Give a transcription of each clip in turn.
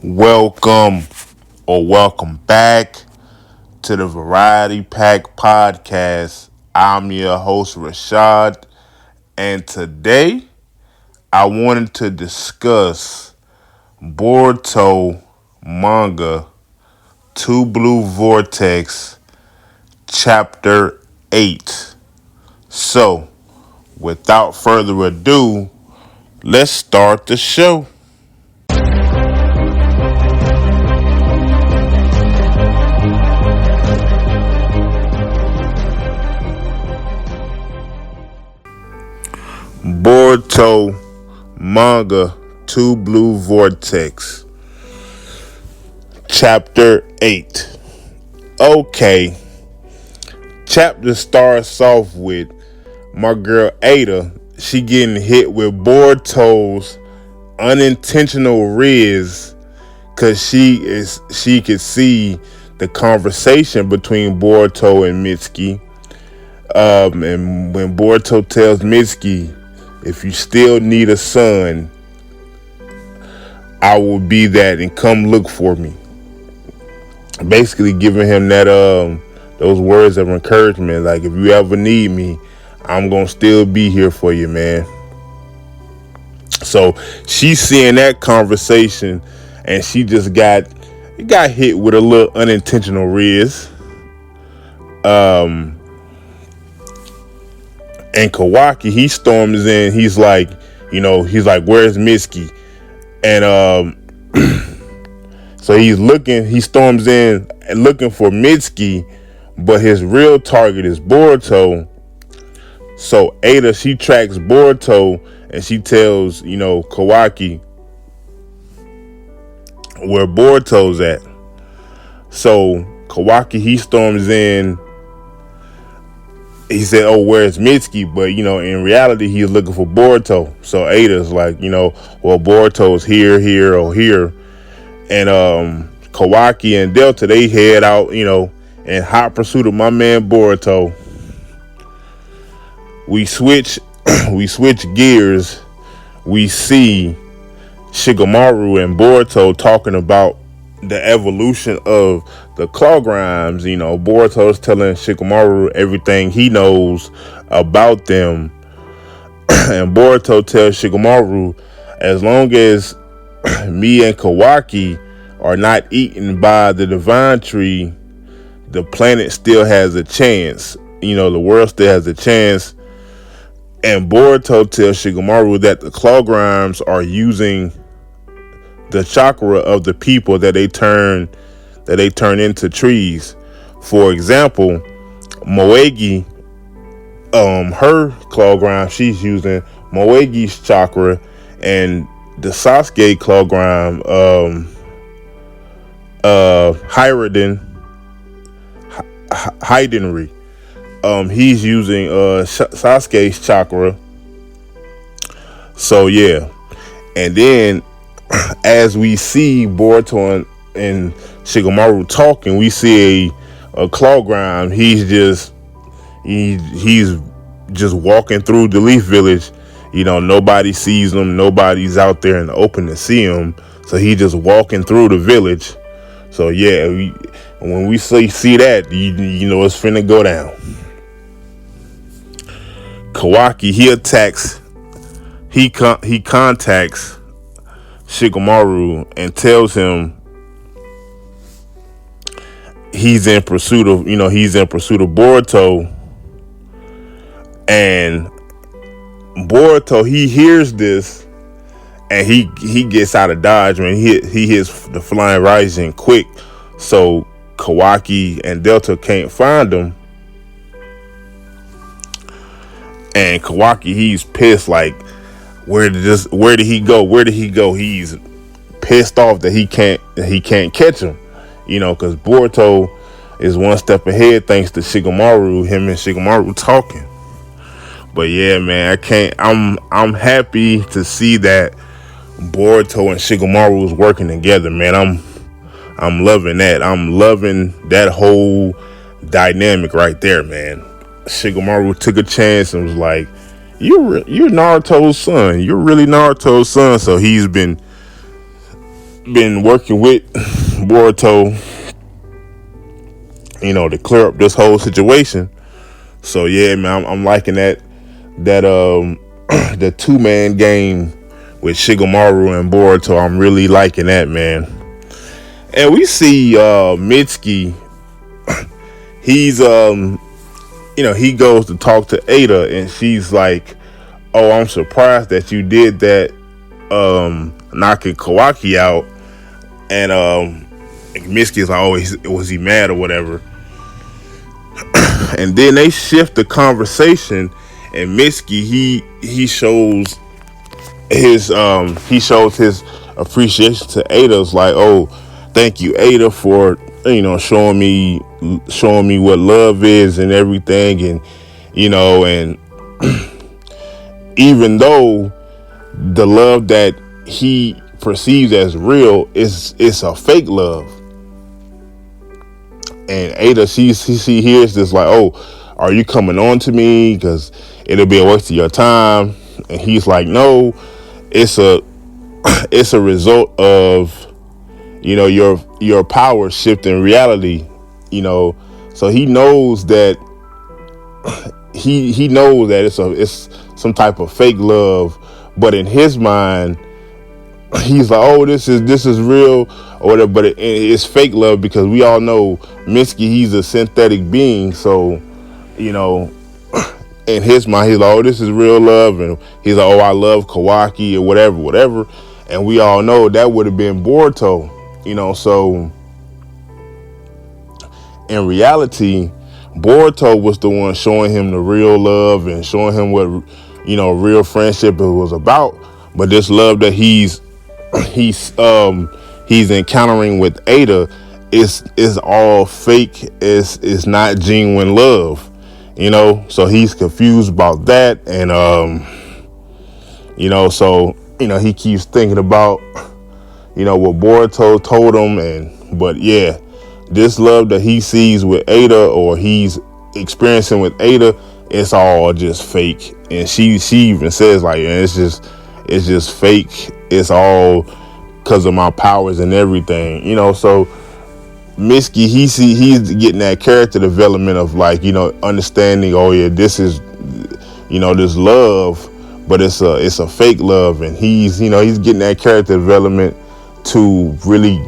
Welcome or welcome back to the Variety Pack Podcast. I'm your host, Rashad, and today I wanted to discuss Boruto Manga 2 Blue Vortex Chapter 8. So, without further ado, let's start the show. Boruto Manga 2 Blue Vortex Chapter 8. Okay, chapter starts off with my girl Ada. She getting hit with Boruto's unintentional riz because she could see the conversation between Boruto and Mitsuki. And when Boruto tells Mitsuki, if you still need a son, I will be that and come look for me. Basically giving him that those words of encouragement, like if you ever need me, I'm gonna still be here for you, man. So she's seeing that conversation and she just got hit with a little unintentional riz. And Kawaki, he storms in. He's like, where's Mitsuki? And so he storms in and looking for Mitsuki, but his real target is Boruto. So Ada, she tracks Boruto and she tells, Kawaki where Boruto's at. So Kawaki, he storms in. He said, oh, where's Mitsuki? But, in reality, he's looking for Boruto. So Ada's like, well, Boruto's here, or here. And Kawaki and Delta, they head out, in hot pursuit of my man Boruto. We switch gears. We see Shikamaru and Boruto talking about the evolution of the Clawgrimes. Boruto's telling Shikamaru everything he knows about them. And Boruto tells Shikamaru, as long as me and Kawaki are not eaten by the divine tree, the planet still has a chance. The world still has a chance. And Boruto tells Shikamaru that the Clawgrimes are using the chakra of the people that they turn into trees. For example, Moegi, her Clawgrime, she's using Moegi's chakra, and the Sasuke Clawgrime, Heidenry, he's using Sasuke's chakra. So yeah, and then as we see Boruto and Shikamaru talking, we see a Clawgrime. He's just walking through the Leaf Village. Nobody sees him. Nobody's out there in the open to see him. So he's just walking through the village. So yeah, when we see that, you know it's finna go down. Kawaki, he attacks. He contacts Shikamaru and tells him he's in pursuit of Boruto. And Boruto, he hears this and he gets out of dodge, man. He hits the flying rising quick, so Kawaki and Delta can't find him. And Kawaki, he's pissed, like, where did he go? He's pissed off that he can't catch him, because Boruto is one step ahead thanks to Shikamaru. Him and Shikamaru talking. But yeah, man, I'm happy to see that Boruto and Shikamaru is working together, man. I'm loving that. I'm loving that whole dynamic right there, man. Shikamaru took a chance and was like, you're Naruto's son. You're really Naruto's son. So he's been been working with Boruto, to clear up this whole situation. So yeah, man, I'm liking that the 2-man game with Shigemaru and Boruto. I'm really liking that, man. And we see Mitsuki. He's he goes to talk to Ada, and she's like, "Oh, I'm surprised that you did that, knocking Kawaki out." And Mitsuki is like, "Oh, was he mad or whatever?" And then they shift the conversation, and Mitsuki he shows his appreciation to Ada. It's like, "Oh, thank you, Ada, for showing me what love is and everything." And and even though the love that he perceives as real is a fake love, and Ada she hears this like, "Oh, are you coming on to me? Because it'll be a waste of your time." And he's like, "No, it's a result of your power shifting reality." So he knows that he knows that it's some type of fake love, but in his mind he's like, "Oh, this is real," or whatever. But it's fake love, because we all know Mitsuki, he's a synthetic being. So in his mind, he's like, "Oh, this is real love," and he's like, "Oh, I love Kawaki," or whatever. And we all know that would have been Boruto. So in reality, Boruto was the one showing him the real love and showing him what real friendship was about. But this love that he's encountering with Ada is all fake. It's not genuine love. So he's confused about that. And so he keeps thinking about what Boruto told him. But yeah, this love that he sees with Ada, or he's experiencing with Ada, it's all just fake. And she even says, like, it's just fake. It's all because of my powers and everything. So Mitsuki, he's getting that character development of, like, understanding, oh yeah, this is this love, but it's a fake love. And he's getting that character development to really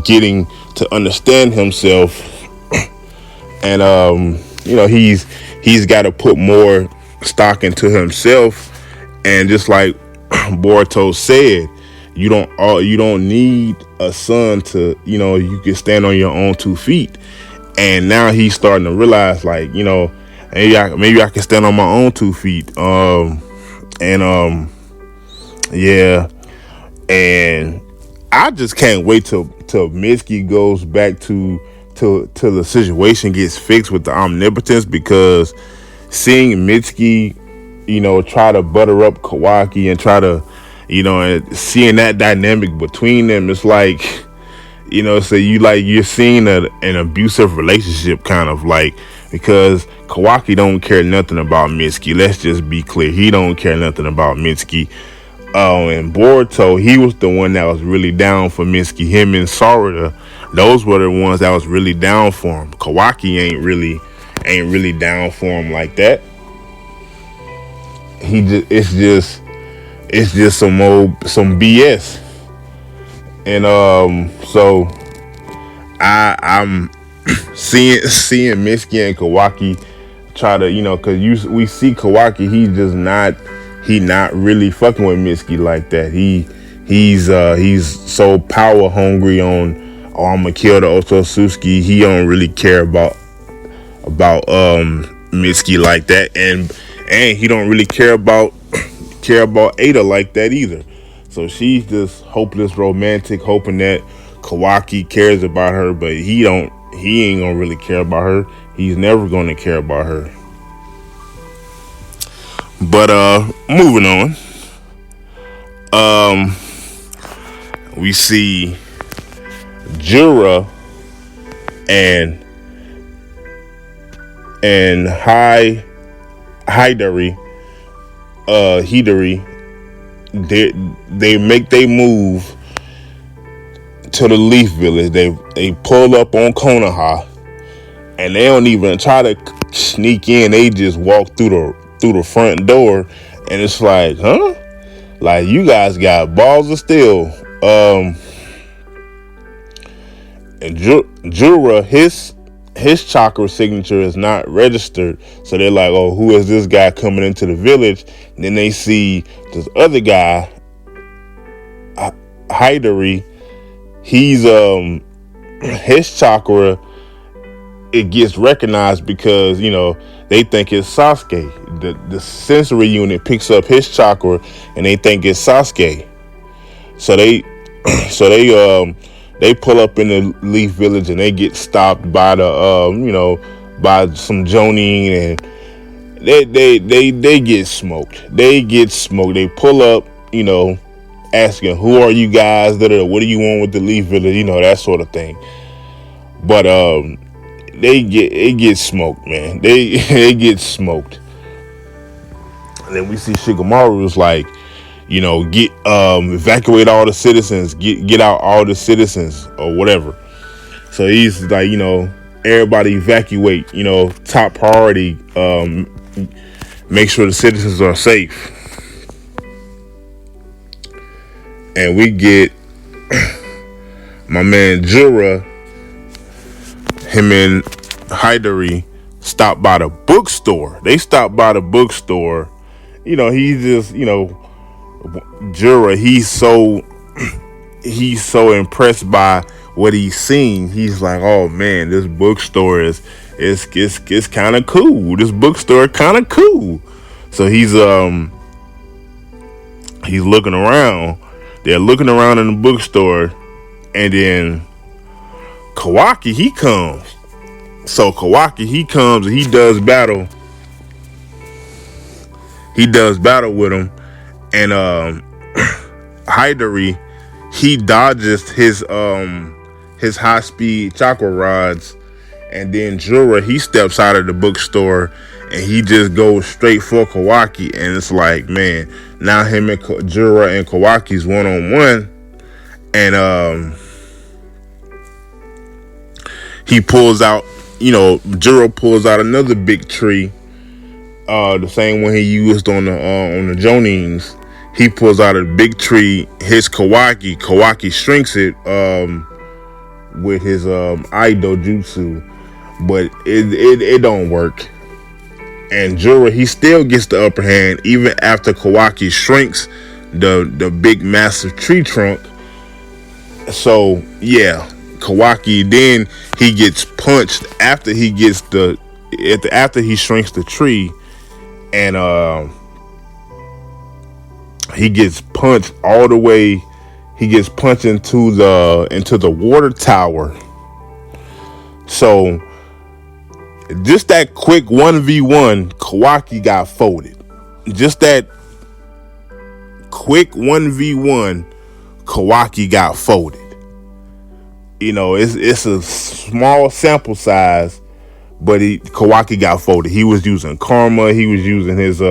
getting to understand himself. And he's got to put more stock into himself. And just like Boruto said, you don't need a son to, you can stand on your own 2 feet. And now he's starting to realize, like, maybe I can stand on my own 2 feet. Yeah. And I just can't wait till Mitsuki goes back to the situation gets fixed with the omnipotence, because seeing Mitsuki, try to butter up Kawaki and try to, and seeing that dynamic between them, it's like, so you're seeing an abusive relationship, kind of like, because Kawaki don't care nothing about Mitsuki. Let's just be clear. He don't care nothing about Mitsuki. And Boruto, he was the one that was really down for Mitsuki. Him and Sarada, those were the ones that was really down for him. Kawaki ain't really down for him like that. It's just some BS. And so I'm seeing Mitsuki and Kawaki try to, because we see Kawaki, he not really fucking with Mitsuki like that. He's so power hungry on, oh, I'm gonna kill the Otsutsuki. He don't really care about Mitsuki like that, and he don't really care about Ada like that either. So she's just hopeless romantic, hoping that Kawaki cares about her, but he ain't gonna really care about her. He's never gonna care about her. But moving on. We see Jura and Hidari, they make their move to the Leaf Village. They pull up on Konoha, and they don't even try to sneak in. They just walk through the front door, and it's like, huh? Like, you guys got balls of steel. And Jura, his chakra signature is not registered, so they're like, oh, who is this guy coming into the village? And then they see this other guy, Hidari. He's his chakra, it gets recognized because, you know, they think it's Sasuke. The sensory unit picks up his chakra, and they think it's Sasuke. So they they pull up in the Leaf Village, and they get stopped by the by some Jonin, and they get smoked. They pull up, you know, asking, who are you guys? What do you want with the Leaf Village? You know, that sort of thing. But it gets smoked, man. They get smoked. And then we see Shikamaru's like, you know, get evacuate all the citizens, get out all the citizens or whatever. So he's like, you know, everybody evacuate, you know, top priority, make sure the citizens are safe. And we get my man Jura, him and Hidari stop by the bookstore. They stop by the bookstore. You know, he's just, you know, Jura, he's so impressed by what he's seen. He's like, oh man, this bookstore is kind of cool. This bookstore kind of cool. So he's looking around. They're looking around in the bookstore, and then Kawaki, he comes. So Kawaki, he comes and he does battle. He does battle with him, and Hidari, he dodges his high speed chakra rods, and then Jura, he steps out of the bookstore and he just goes straight for Kawaki, and it's like, man, now him and Jura and Kawaki's one-on-one, and he pulls out, you know, Jura pulls out another big tree, the same one he used on the Jonins. He pulls out a big tree, hits Kawaki. Kawaki shrinks it with his Aido Jutsu, but it don't work. And Jura, he still gets the upper hand even after Kawaki shrinks the big massive tree trunk. So yeah, Kawaki, then he gets punched after he gets after he shrinks the tree, and he gets punched all the way. He gets punched into the water tower. So just that quick 1v1, Kawaki got folded. Just that quick 1v1, Kawaki got folded. You know, it's a small sample size, but Kawaki got folded. He was using karma. He was using his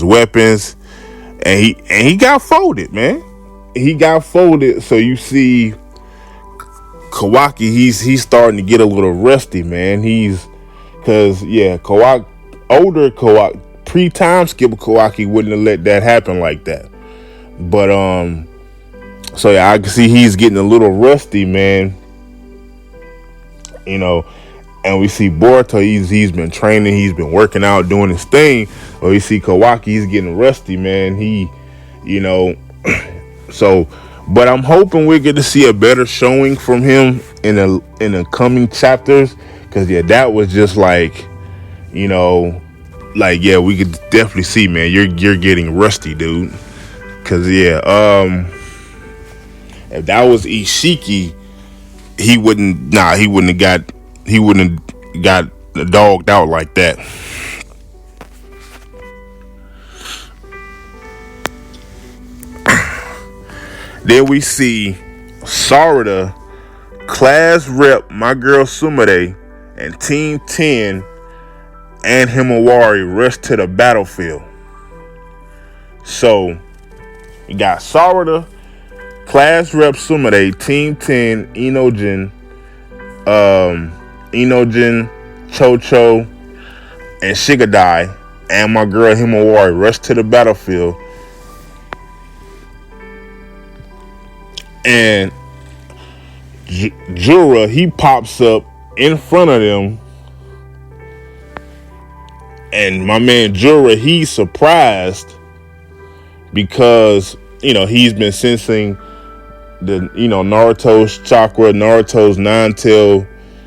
weapons, and he got folded, man. He got folded. So you see Kawaki, he's starting to get a little rusty, man. Older Kawaki, pre-time skip Kawaki wouldn't have let that happen like that. But so yeah, I can see he's getting a little rusty, man. You know, and we see Boruto, he's been training, he's been working out, doing his thing. Or we see Kawaki, he's getting rusty, man. He, you know, so, but I'm hoping we get to see a better showing from him in the coming chapters, because yeah, that was just like, you know, like, yeah, we could definitely see, man, you're getting rusty, dude. Because yeah, if that was Ishiki, he wouldn't have got dogged out like that. Then we see Sarada, class rep, my girl Sumire, and Team 10 and Himawari rush to the battlefield. So You got Sarada, Class Rep Sumide, Team 10, Inogen, Chocho, and Shigadai, and my girl Himawari rush to the battlefield. And Jura, he pops up in front of them. And my man Jura, he's surprised because, he's been sensing Naruto's chakra, Naruto's nine-tail,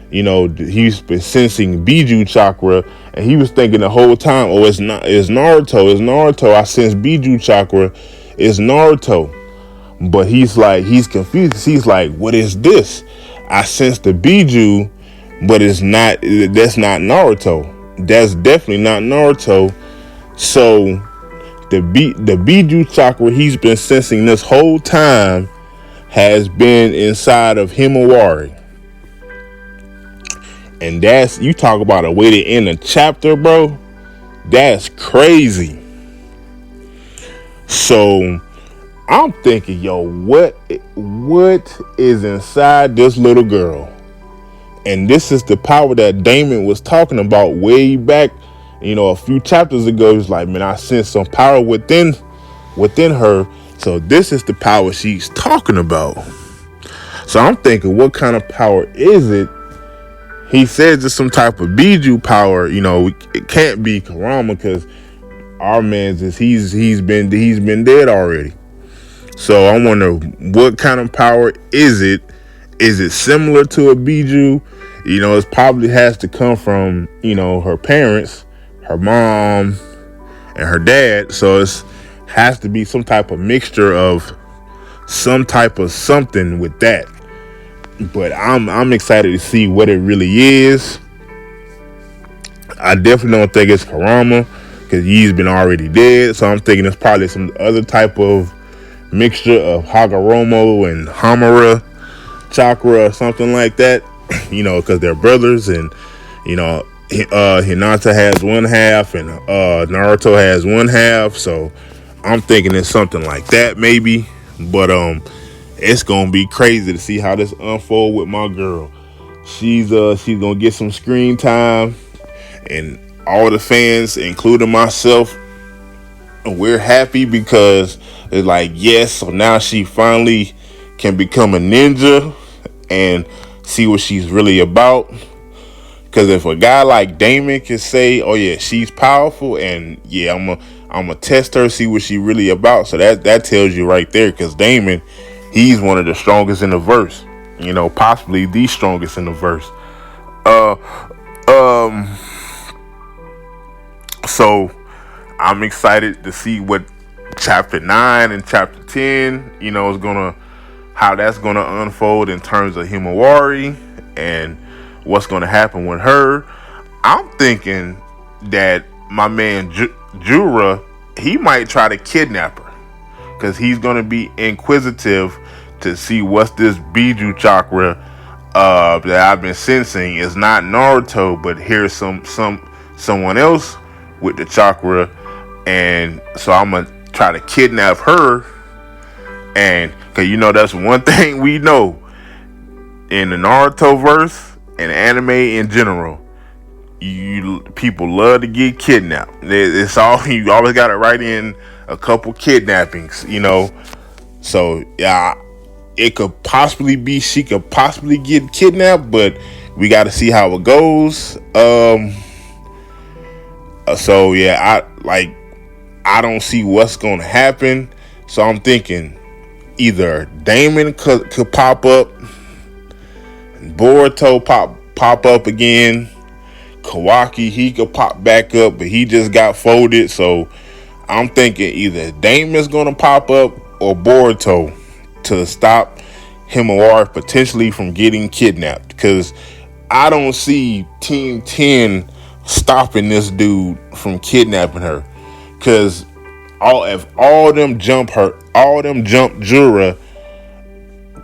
he's been sensing Biju chakra, and he was thinking the whole time, oh, it's Naruto, I sense Biju chakra, it's Naruto. But he's confused. He's like, what is this? I sense the Biju, but that's not Naruto. That's definitely not Naruto. So the Biju chakra he's been sensing this whole time has been inside of Himawari. And you talk about a way to end a chapter, bro. That's crazy. So I'm thinking, yo, what is inside this little girl? And this is the power that Damon was talking about way back, a few chapters ago. He's like, man, I sense some power within her. So this is the power she's talking about. So I'm thinking, what kind of power is it? He says it's some type of Biju power. It can't be Kurama because our man's he's been dead already. So I wonder, what kind of power is it? Is it similar to a Biju? It probably has to come from, her parents, her mom, and her dad. So it has to be some type of mixture of some type of something with that. But I'm excited to see what it really is. I definitely don't think it's Kurama because he's been already dead. So I'm thinking it's probably some other type of mixture of Hagoromo and Hamura chakra or something like that, because they're brothers, and Hinata has one half and Naruto has one half. So I'm thinking it's something like that maybe. But it's gonna be crazy to see how this unfold with my girl. She's gonna get some screen time, and all the fans, including myself, we're happy because it's like, yes, so now she finally can become a ninja and see what she's really about. Because if a guy like Damon can say, oh yeah, she's powerful, and yeah, I'm gonna test her, see what she really about. So that tells you right there, because Damon, he's one of the strongest in the verse, possibly the strongest in the verse. So I'm excited to see what chapter 9 and chapter 10, how that's gonna unfold in terms of Himawari and what's gonna happen with her. I'm thinking that my man Jura, he might try to kidnap her because he's gonna be inquisitive to see what's this Biju chakra that I've been sensing. Is not Naruto, but here's someone else with the chakra, and so I'm gonna try to kidnap her. And because that's one thing we know in the Naruto verse and anime in general, people love to get kidnapped. It's all, you always got to write in a couple kidnappings, So yeah, it could possibly be she could possibly get kidnapped, but we got to see how it goes. So yeah, I don't see what's gonna happen. So I'm thinking either Damon could pop up, Boruto pop up again, Kawaki, he could pop back up, but he just got folded. So I'm thinking either Damon's gonna pop up or Boruto to stop Himawari potentially from getting kidnapped, because I don't see Team 10 stopping this dude from kidnapping her, because if all them jump Jura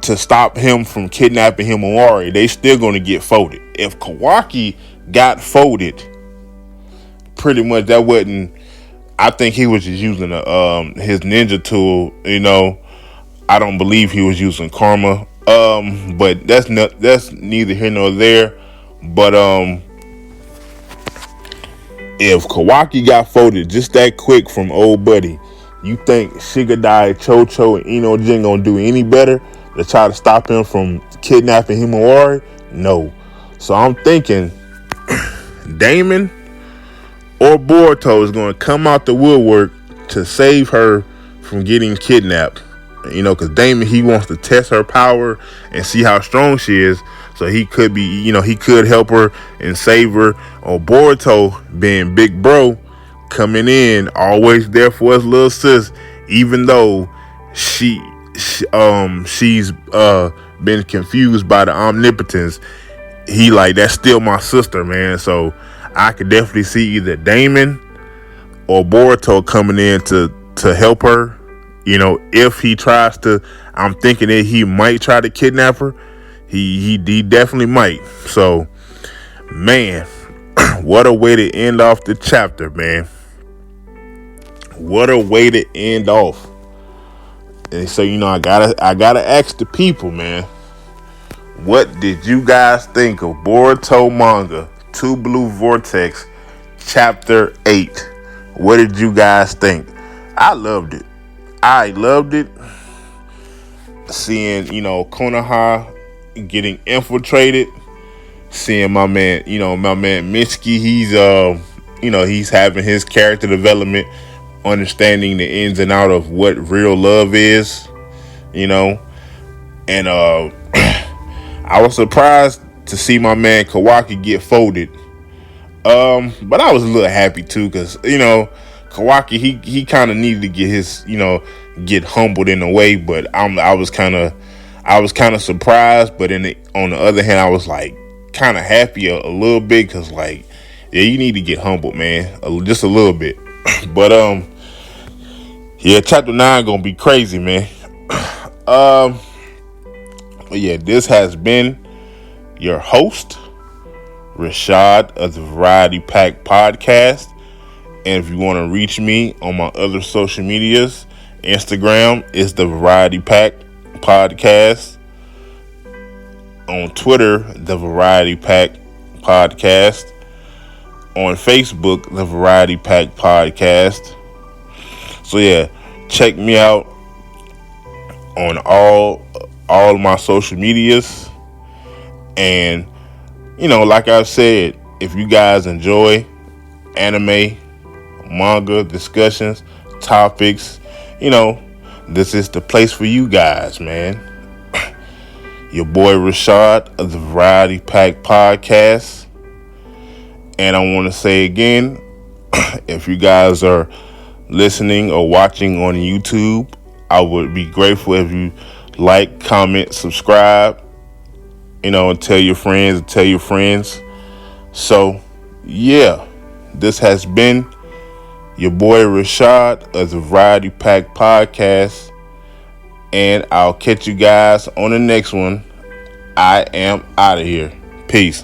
to stop him from kidnapping Himawari, they still gonna get folded. If Kawaki got folded, pretty much that wasn't I think he was just using his ninja tool. I don't believe he was using karma. But that's neither here nor there. But if Kawaki got folded just that quick from old buddy, you think Shigadai, Chocho, and Inojin gonna do any better to try to stop him from kidnapping Himawari? No. So I'm thinking Damon or Boruto is gonna come out the woodwork to save her from getting kidnapped. Because Damon, he wants to test her power and see how strong she is. So he could be, he could help her and save her. Or Boruto, being big bro, coming in, always there for his little sis, even though she's been confused by the omnipotence. He like, that's still my sister, man. So I could definitely see either Damon or Boruto coming in to help her. If he tries to, I'm thinking that he might try to kidnap her. He definitely might. So, man, what a way to end off the chapter, man. What a way to end off. And so, I gotta ask the people, man. What did you guys think of Boruto manga 2 Blue Vortex chapter 8? What did you guys think? I loved it. Seeing, Konoha getting infiltrated. Seeing my man Mitsuki, he's having his character development, understanding the ins and out of what real love is, and I was surprised to see my man Kawaki get folded. But I was a little happy too, because Kawaki, he kind of needed to get his, get humbled in a way. But I was kind of surprised. But on the other hand, I was like kind of happy a little bit, because like, yeah, you need to get humbled, man, just a little bit. But yeah, chapter 9 gonna be crazy, man. But yeah, this has been your host, Rashad of the Variety Pack Podcast. And if you want to reach me on my other social medias, Instagram is the Variety Pack Podcast. On Twitter, the Variety Pack Podcast. On Facebook, the Variety Pack Podcast. So yeah, check me out on all of my social medias. And like I said, if you guys enjoy anime, manga discussions, topics, this is the place for you guys, man. Your boy Rashad of the Variety Pack Podcast. And I want to say again, if you guys are listening or watching on YouTube, I would be grateful if you like, comment, subscribe, and tell your friends. So, yeah, this has been your boy Rashad of the Variety Pack Podcast, and I'll catch you guys on the next one. I am out of here. Peace.